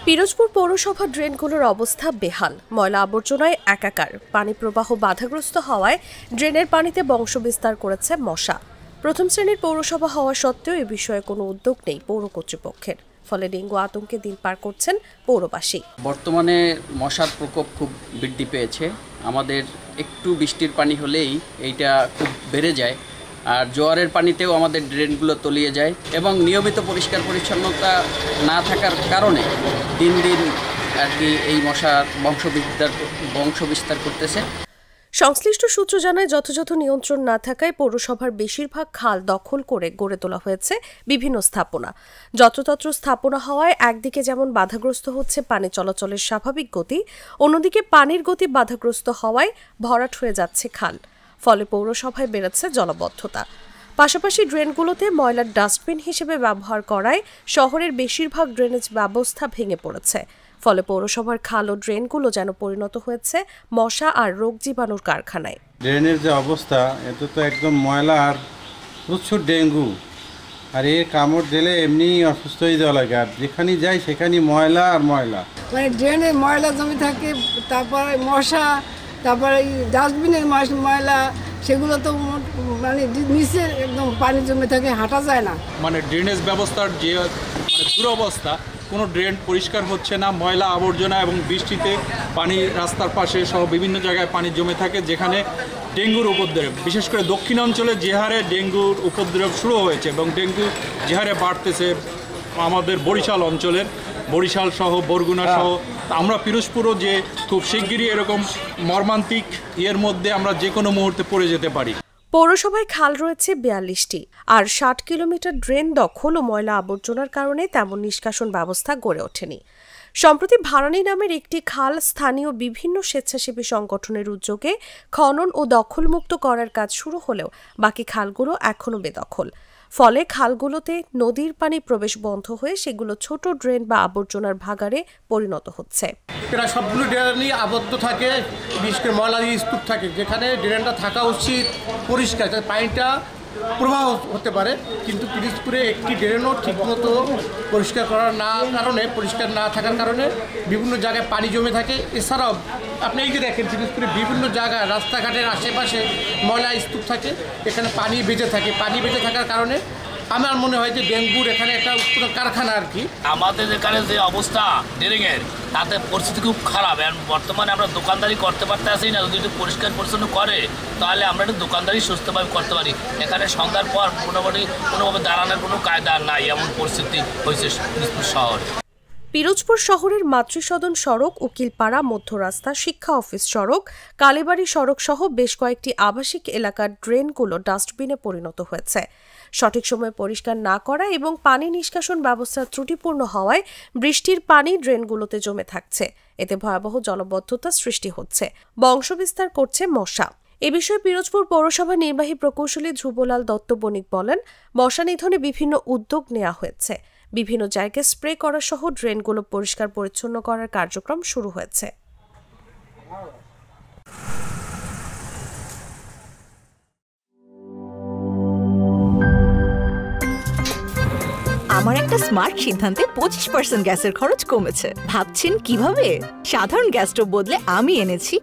পিরোজপুর পৌরসভার ড্রেনগুলোর অবস্থা বেহাল। ময়লা আবর্জনায় একাকার, পানি প্রবাহ বাধাগ্রস্ত হওয়ায় ড্রেনের পানিতে বংশবিস্তার করেছে মশা। প্রথম শ্রেণীর পৌরসভা হওয়া সত্ত্বেও এ বিষয়ে কোনো উদ্যোগ নেই পৌর কর্তৃপক্ষের, ফলে ডেঙ্গু আতঙ্কে দিন পার করছেন পৌরবাসী। বর্তমানে মশার প্রকোপ খুব বৃদ্ধি পেয়েছে। আমাদের একটু বৃষ্টির পানি হলেই এইটা খুব বেড়ে যায়, আর জোয়ারের পানিতেও আমাদের ড্রেনগুলো তলিয়ে যায় এবং নিয়মিত পরিষ্কার পরিচ্ছন্নতা না থাকার কারণে দিন দিন আর কি এই মশার বংশবিস্তার করতেছে। সংশ্লিষ্ট সূত্র জানায়, যথাযথ নিয়ন্ত্রণ না থাকায় পৌরসভার বেশিরভাগ খাল দখল করে গড়ে তোলা হয়েছে বিভিন্ন স্থাপনা। যত্রতত্র স্থাপনা হওয়ায় একদিকে যেমন বাধাগ্রস্ত হচ্ছে পানি চলাচলের স্বাভাবিক গতি, অন্যদিকে পানির গতি বাধাগ্রস্ত হওয়ায় ভরাট হয়ে যাচ্ছে খাল। ফলে পৌরসভায় বেড়েছে জলাবদ্ধতা। পাশাপাশি ড্রেনগুলোতে ময়লার ডাস্টবিন হিসেবে ব্যবহার করায় শহরের বেশিরভাগ ড্রেনেজ ব্যবস্থা ভেঙে পড়েছে। ফলে পৌরসভার খাল ও ড্রেনগুলো যেন পরিণত হয়েছে মশা আর রোগ জীবাণুর কারখানায়। ড্রেনের যে অবস্থা, এতে তো একদম ময়লা আর প্রচুর ডেঙ্গু, আর এর কামড় দিলে এমনি অসুস্থ হয়ে যাওয়া লাগে। আর যেখানেই যাই সেখানেই ময়লা আর ময়লা, মানে ড্রেনে ময়লা জমে থাকে, তারপরে মশা, তারপরে ডাস্টবিনের ময়লা, সেগুলো তো মানে নিচে একদম পানি জমে থাকে, হাঁটা যায় না। মানে ড্রেনেজ ব্যবস্থার যে দুরবস্থা, কোনো ড্রেন পরিষ্কার হচ্ছে না, ময়লা আবর্জনা এবং বৃষ্টিতে পানি রাস্তার পাশে সহ বিভিন্ন জায়গায় পানি জমে থাকে, যেখানে ডেঙ্গুর উপদ্রব, বিশেষ করে দক্ষিণাঞ্চলে যে হারে ডেঙ্গুর উপদ্রব শুরু হয়েছে এবং ডেঙ্গু যে হারে বাড়তেছে আমাদের বরিশাল অঞ্চলের, বরিশাল সহ বরগুনা সহ, আমরা পিরোজপুরও যে খুব শিগগিরই এরকম মর্মান্তিক এর মধ্যে আমরা যে কোনো মুহূর্তে পড়ে যেতে পারি। পৌরসভায় খাল রয়েছে 42টি, আর 60 কিলোমিটার ড্রেন দখল ও ময়লা আবর্জনার কারণে তেমন নিষ্কাশন ব্যবস্থা গড়ে ওঠেনি। সম্প্রতি ভারানী নামের একটি খাল স্থানীয় বিভিন্ন স্বেচ্ছাসেবী সংগঠনের উদ্যোগে খনন ও দখলমুক্ত করার কাজ শুরু হলেও বাকি খালগুলো এখনও বেদখল। ফলে খালগুলোতে নদীর পানি প্রবেশ বন্ধ হয়ে সেগুলো ছোট ড্রেন বা আবর্জনার ভাগাড়ে পরিণত হচ্ছে। প্রায় সবগুলো ড্রেনই আবদ্ধ থাকে, বিশেষ করে ময়লা স্তূপ থাকে, যেখানে ড্রেনটা থাকা উচিত পরিষ্কার, যাতে পানিটা প্রবাহ হতে পারে। কিন্তু পিরোজপুরে একটি ড্রেনও ঠিকমতো পরিষ্কার করার পরিষ্কার না থাকার কারণে বিভিন্ন জায়গায় পানি জমে থাকে। এছাড়াও আপনি এই যে দেখেন, পিরোজপুরে বিভিন্ন জায়গায় রাস্তাঘাটের আশেপাশে ময়লা স্তূপ থাকে, এখানে পানি বেঁচে থাকে। পানি বেঁচে থাকার কারণে আমার মনে হয় যে ডেঙ্গুর এখানে একটা কারখানা আর কি। আমাদের এখানে যে অবস্থা ড্রেনের, তাতে পরিস্থিতি খুব খারাপ। বর্তমানে আমরা দোকানদারি করতে পারতেছি না। যদি একটু পরিষ্কার পরিচ্ছন্ন করে তাহলে আমরা একটু দোকানদারি সুস্থভাবে করতে পারি। এখানে সন্ধ্যার পর মোটামুটি কোনোভাবে দাঁড়ানোর কোনো কায়দা নাই, এমন পরিস্থিতি হয়েছে পিরোজপুর শহরে। পিরোজপুর শহরের মাতৃসদন সড়ক, উকিলপাড়া মধ্য রাস্তা, শিক্ষা অফিস সড়ক, কালীবাড়ি সড়ক সহ বেশ কয়েকটি আবাসিক এলাকার ড্রেনগুলো ডাস্টবিনে পরিণত হয়েছে। সঠিক সময়ে পরিষ্কার না করা এবং পানি নিষ্কাশন ব্যবস্থা ত্রুটিপূর্ণ হওয়ায় বৃষ্টির পানি ড্রেনগুলোতে জমে থাকছে। এতে ভয়াবহ জলাবদ্ধতা সৃষ্টি হচ্ছে, বংশবিস্তার করছে মশা। এ বিষয়ে পিরোজপুর পৌরসভার নির্বাহী প্রকৌশলী ধ্রুবলাল দত্ত বণিক বলেন, মশা নিধনে বিভিন্ন উদ্যোগ নেওয়া হয়েছে। বিভিন্ন জায়গায় স্প্রে করা সহ ড্রেনগুলো পরিষ্কার পরিচ্ছন্ন করার কার্যক্রম শুরু হয়েছে। আমার একটা স্মার্ট সিদ্ধান্তে 25% গ্যাসের খরচ কমেছে। ভাবছেন কিভাবে? সাধারণ গ্যাস স্টোভ বদলে আমি এনেছি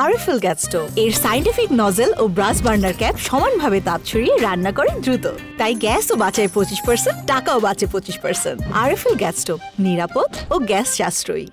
আরএফএল গ্যাস স্টোভ। এর সাইন্টিফিক নজল ও ব্রাস বার্নার ক্যাপ সমানভাবে তাপ ছড়িয়ে রান্না করে দ্রুত, তাই গ্যাসও বাঁচায় 25%, টাকাও বাঁচে 25%। আরএফএল গ্যাস স্টোভ নিরাপদ ও গ্যাস সাশ্রয়ী।